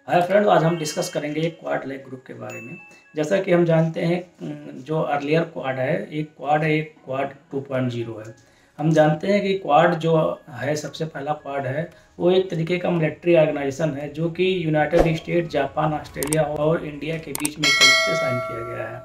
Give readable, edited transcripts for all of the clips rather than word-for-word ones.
Hi friend, आज हम discuss करेंगे एक क्वाड लेग ग्रुप के बारे में। जैसा कि हम जानते हैं जो अर्लियर क्वाड है, एक क्वाड 2.0 है। हम जानते हैं कि क्वाड जो है सबसे पहला क्वाड है, वो एक तरीके का मिलिट्री ऑर्गेनाइजेशन है जो कि यूनाइटेड स्टेट, जापान, ऑस्ट्रेलिया और इंडिया के बीच में एक तरीके से साइन किया गया है।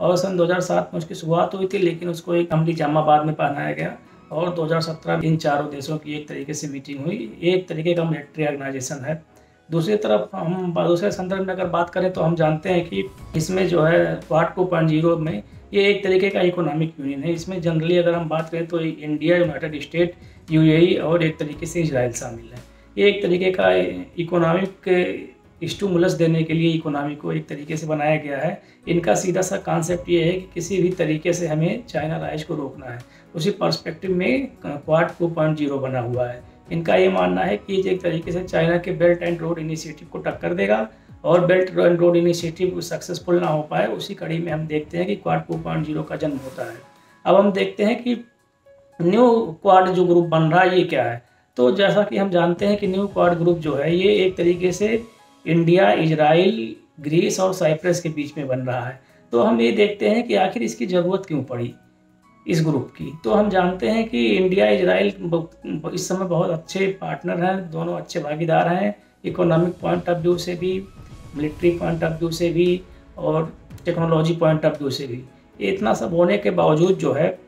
और सन 2007 में उसकी शुरुआत हुई थी, लेकिन उसको एक अमली जामा बाद में पहनाया गया और 2017 में इन चारों देशों की एक तरीके से मीटिंग हुई। एक तरीके का मिलिट्री ऑर्गेनाइजेशन है। दूसरी तरफ हम दूसरे संदर्भ में अगर बात करें तो हम जानते हैं कि इसमें जो है क्वाड 2.0 में ये एक तरीके का इकोनॉमिक यूनियन है। इसमें जनरली अगर हम बात करें तो इंडिया, यूनाइटेड स्टेट, यूएई और एक तरीके से इजराइल शामिल है। ये एक तरीके का इकोनॉमिक स्टिमुलस देने के लिए इकोनॉमी को एक तरीके से बनाया गया है। इनका सीधा सा कॉन्सेप्ट ये है कि किसी भी तरीके से हमें चाइना राइज को रोकना है। उसी पर्सपेक्टिव में क्वाड 2.0 बना हुआ है। इनका ये मानना है कि एक तरीके से चाइना के बेल्ट एंड रोड इनिशिएटिव को टक्कर देगा और belt and road initiative successful ना हो पाए, उसी कड़ी में हम देखते हैं कि क्वाड 2.0 का जन्म होता है। अब हम देखते हैं कि न्यू क्वाड जो ग्रुप बन रहा है ये क्या है। तो जैसा कि हम जानते हैं कि न्यू क्वाड ग्रुप जो है ये एक तरीके से इंडिया, इजराइल, ग्रीस और साइप्रस के बीच में बन रहा है। तो हम ये देखते हैं कि आखिर इसकी ज़रूरत क्यों पड़ी इस ग्रुप की। तो हम जानते हैं कि इंडिया, इजराइल इस समय बहुत अच्छे पार्टनर हैं, दोनों अच्छे भागीदार हैं, इकोनॉमिक पॉइंट ऑफ व्यू से भी, मिलिट्री पॉइंट ऑफ व्यू से भी और टेक्नोलॉजी पॉइंट ऑफ व्यू से भी। इतना सब होने के बावजूद जो है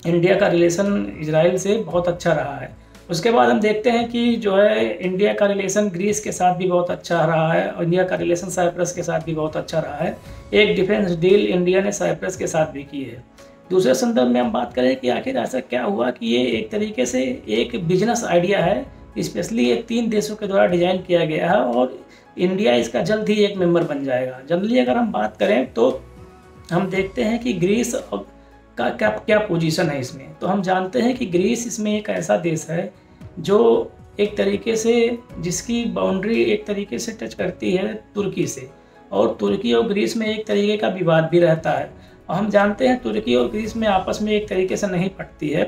इंडिया का रिलेशन इजराइल से बहुत अच्छा रहा है। उसके बाद हम देखते हैं कि जो है इंडिया का रिलेशन ग्रीस के साथ भी बहुत अच्छा रहा है और इंडिया का रिलेशन साइप्रस के साथ भी बहुत अच्छा रहा है। एक डिफेंस डील इंडिया ने साइप्रस के साथ भी की है। दूसरे संदर्भ में हम बात करें कि आखिर ऐसा क्या हुआ कि ये एक तरीके से एक बिजनेस आइडिया है, स्पेशली ये 3 देशों के द्वारा डिजाइन किया गया है और इंडिया इसका जल्द ही एक मेंबर बन जाएगा। जनरली अगर हम बात करें तो हम देखते हैं कि ग्रीस का क्या पोजीशन है इसमें। तो हम जानते हैं कि ग्रीस इसमें एक ऐसा देश है जो एक तरीके से जिसकी बाउंड्री एक तरीके से टच करती है तुर्की से, और तुर्की और ग्रीस में एक तरीके का विवाद भी रहता है। और हम जानते हैं तुर्की और ग्रीस में आपस में एक तरीके से नहीं पटती है।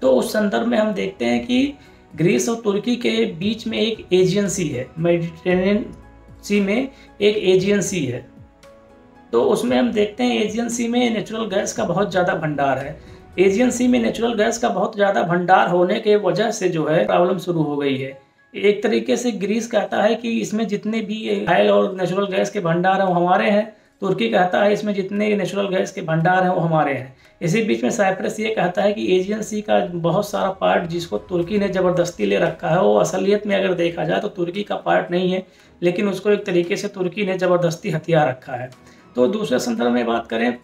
तो उस संदर्भ में हम देखते हैं कि ग्रीस और तुर्की के बीच में एक एजियन सी है, मेडिटेरेनियन सी में एक एजियन सी है। तो उसमें हम देखते हैं एजियन सी में नेचुरल गैस का बहुत ज़्यादा भंडार है। एजियन सी में नेचुरल गैस का बहुत ज़्यादा भंडार होने के वजह से जो है प्रॉब्लम शुरू हो गई है। एक तरीके से ग्रीस कहता है कि इसमें जितने भी ऑयल और नेचुरल गैस के भंडार हैं वो हमारे हैं, तुर्की कहता है इसमें जितने नेचुरल गैस के भंडार हैं वो हमारे हैं। इसी बीच में साइप्रस ये कहता है कि एजियन सी का बहुत सारा पार्ट जिसको तुर्की ने ज़बरदस्ती ले रखा है वो असलियत में अगर देखा जाए तो तुर्की का पार्ट नहीं है, लेकिन उसको एक तरीके से तुर्की ने ज़बरदस्ती हथिया रखा है। तो दूसरे संदर्भ में बात करें,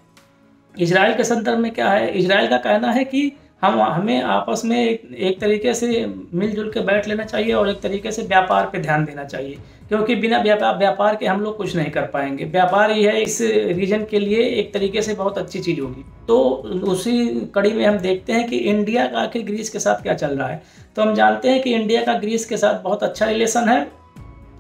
इजराइल के संदर्भ में क्या है, इजराइल का कहना है कि हमें आपस में एक तरीके से मिलजुल के बैठ लेना चाहिए और एक तरीके से व्यापार पे ध्यान देना चाहिए, क्योंकि बिना व्यापार के हम लोग कुछ नहीं कर पाएंगे। व्यापार ही है इस रीजन के लिए एक तरीके से बहुत अच्छी चीज़ होगी। तो उसी कड़ी में हम देखते हैं कि इंडिया का आखिर ग्रीस के साथ क्या चल रहा है। तो हम जानते हैं कि इंडिया का ग्रीस के साथ बहुत अच्छा रिलेशन है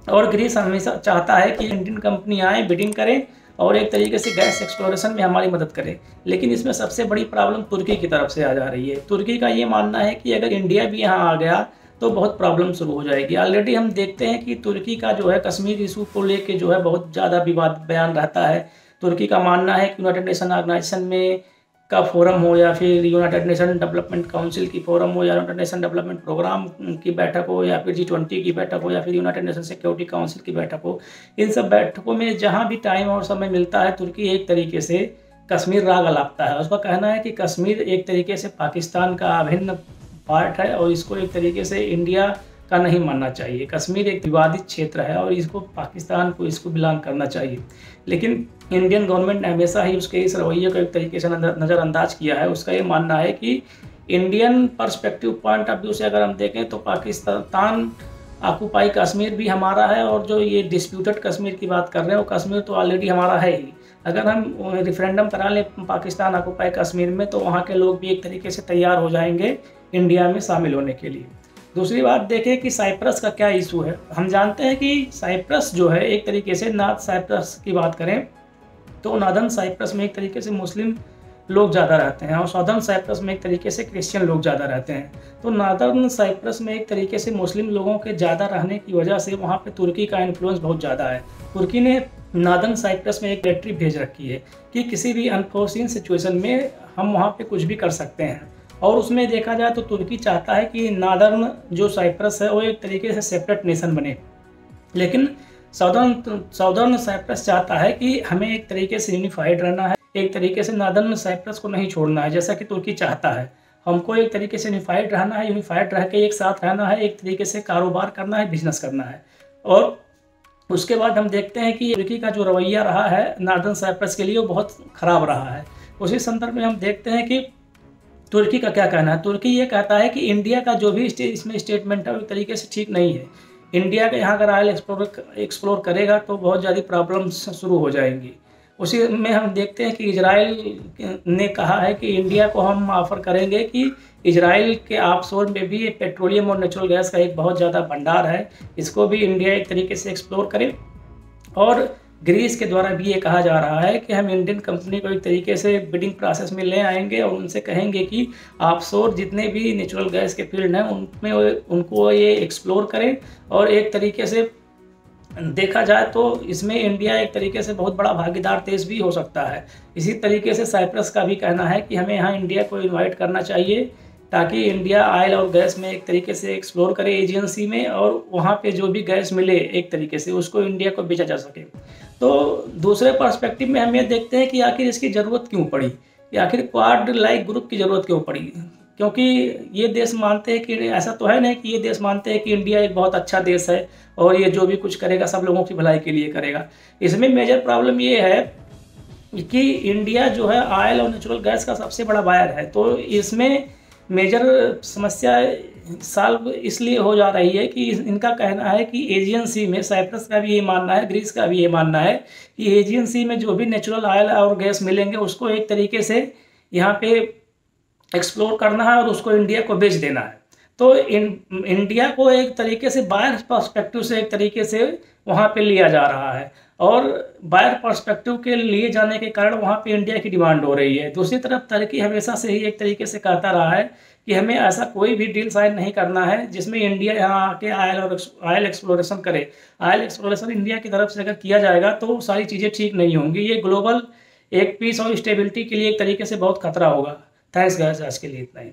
और ग्रीस हमेशा चाहता है कि इंडियन कंपनी आए, बिडिंग करें और एक तरीके से गैस एक्सप्लोरेशन में हमारी मदद करे। लेकिन इसमें सबसे बड़ी प्रॉब्लम तुर्की की तरफ से आ जा रही है। तुर्की का ये मानना है कि अगर इंडिया भी यहाँ आ गया तो बहुत प्रॉब्लम शुरू हो जाएगी। ऑलरेडी हम देखते हैं कि तुर्की का जो है कश्मीर इशू को लेके जो है बहुत ज़्यादा विवाद बयान रहता है। तुर्की का मानना है कि यूनाइटेड नेशन ऑर्गेनाइजेशन में का फोरम हो या फिर यूनाइटेड नेशन डेवलपमेंट काउंसिल की फोरम हो या यूनाइटेड नेशन डेवलपमेंट प्रोग्राम की बैठक हो या फिर G20 की बैठक हो या फिर यूनाइटेड नेशन सिक्योरिटी काउंसिल की बैठक हो, इन सब बैठकों में जहां भी टाइम और समय मिलता है तुर्की एक तरीके से कश्मीर राग अलापता है। उसका कहना है कि कश्मीर एक तरीके से पाकिस्तान का अभिन्न पार्ट है और इसको एक तरीके से इंडिया का नहीं मानना चाहिए। कश्मीर एक विवादित क्षेत्र है और इसको पाकिस्तान को इसको बिलोंग करना चाहिए। लेकिन इंडियन गवर्नमेंट ने हमेशा ही उसके इस रवैये को एक तरीके से नज़रअंदाज किया है। उसका ये मानना है कि Indian perspective point of view से अगर हम देखें तो पाकिस्तान ऑक्युपाई कश्मीर भी हमारा है और जो ये डिस्प्यूटेड कश्मीर की बात कर रहे हैं वो कश्मीर तो ऑलरेडी हमारा है ही। अगर हम रेफरेंडम करा लें पाकिस्तान ऑक्युपाई कश्मीर में तो वहाँ के लोग भी एक तरीके से तैयार हो जाएंगे इंडिया में शामिल होने के लिए। दूसरी बात देखें कि साइप्रस का क्या इशू है। हम जानते हैं कि साइप्रस जो है एक तरीके से नॉर्थ साइप्रस की बात करें तो नॉर्दर्न साइप्रस में एक तरीके से मुस्लिम लोग ज़्यादा रहते हैं और साउदर्न साइप्रस में एक तरीके से क्रिश्चियन लोग ज़्यादा रहते हैं। तो नॉर्दर्न साइप्रस में एक तरीके से मुस्लिम लोगों के ज़्यादा रहने की वजह से वहाँ पे तुर्की का इन्फ्लुएंस बहुत ज़्यादा है। तुर्की ने नॉर्दर्न साइप्रस में एक मिलिट्री भेज रखी है कि किसी भी अनफोर्सीन सिचुएशन में हम वहाँ पे कुछ भी कर सकते हैं। और उसमें देखा जाए तो तुर्की चाहता है कि नॉर्दर्न जो साइप्रस है वो एक तरीके से सेपरेट नेशन बने, लेकिन साउदर्न साइप्रस चाहता है कि हमें एक तरीके से यूनिफाइड रहना है, एक तरीके से नॉर्दर्न साइप्रस को नहीं छोड़ना है जैसा कि तुर्की चाहता है। हमको एक तरीके से यूनिफाइड रहना है, यूनिफाइड रह के एक साथ रहना है, एक तरीके से कारोबार करना है, बिजनेस करना है। और उसके बाद हम देखते हैं कि तुर्की का जो रवैया रहा है नॉर्दर्न साइप्रस के लिए वो बहुत ख़राब रहा है। उसी संदर्भ में हम देखते हैं कि तुर्की का क्या कहना है। तुर्की ये कहता है कि इंडिया का जो भी इसमें स्टेटमेंट है वो एक तरीके से ठीक नहीं है। इंडिया के यहाँ अगर ऑयल एक्सप्लोर करेगा तो बहुत ज़्यादा प्रॉब्लम्स शुरू हो जाएंगी। उसी में हम देखते हैं कि इजराइल ने कहा है कि इंडिया को हम ऑफर करेंगे कि इजराइल के ऑफशोर में भी पेट्रोलियम और नेचुरल गैस का एक बहुत ज़्यादा भंडार है, इसको भी इंडिया एक तरीके से एक्सप्लोर करे। और ग्रीस के द्वारा भी ये कहा जा रहा है कि हम इंडियन कंपनी को एक तरीके से बिडिंग प्रोसेस में ले आएंगे और उनसे कहेंगे कि ऑफशोर जितने भी नेचुरल गैस के फील्ड हैं उनमें उनको ये एक्सप्लोर करें। और एक तरीके से देखा जाए तो इसमें इंडिया एक तरीके से बहुत बड़ा भागीदार देश भी हो सकता है। इसी तरीके से साइप्रस का भी कहना है कि हमें यहाँ इंडिया को इन्वाइट करना चाहिए ताकि इंडिया ऑयल और गैस में एक तरीके से एक्सप्लोर करे एजेंसी में, और वहाँ पे जो भी गैस मिले एक तरीके से उसको इंडिया को बेचा जा सके। तो दूसरे पर्सपेक्टिव में हम ये देखते हैं कि आखिर इसकी ज़रूरत क्यों पड़ी, कि आखिर क्वाड लाइक ग्रुप की ज़रूरत क्यों पड़ी। क्योंकि ये देश मानते हैं कि ऐसा तो है नहीं कि ये देश मानते हैं कि इंडिया एक बहुत अच्छा देश है और ये जो भी कुछ करेगा सब लोगों की भलाई के लिए करेगा। इसमें मेजर प्रॉब्लम ये है कि इंडिया जो है ऑयल और नेचुरल गैस का सबसे बड़ा बायर है। तो इसमें मेजर समस्या सॉल्व इसलिए हो जा रही है कि इनका कहना है कि एजियन सी में, साइप्रस का भी ये मानना है, ग्रीस का भी ये मानना है कि एजियन सी में जो भी नेचुरल ऑयल और गैस मिलेंगे उसको एक तरीके से यहाँ पे एक्सप्लोर करना है और उसको इंडिया को बेच देना है। तो इंडिया को एक तरीके से बायर पर्सपेक्टिव से एक तरीके से वहाँ पे लिया जा रहा है, और बायर पर्सपेक्टिव के लिए जाने के कारण वहाँ पे इंडिया की डिमांड हो रही है। दूसरी तरफ तुर्की हमेशा से ही एक तरीके से कहता रहा है कि हमें ऐसा कोई भी डील साइन नहीं करना है जिसमें इंडिया यहाँ आके ऑयल एक्सप्लोरेशन करे। ऑयल एक्सप्लोरेशन इंडिया की तरफ से अगर किया जाएगा तो सारी चीज़ें ठीक नहीं होंगी। ये ग्लोबल एक पीस और स्टेबिलिटी के लिए एक तरीके से बहुत खतरा होगा। थैंक्स गाइस, आज के लिए इतना ही।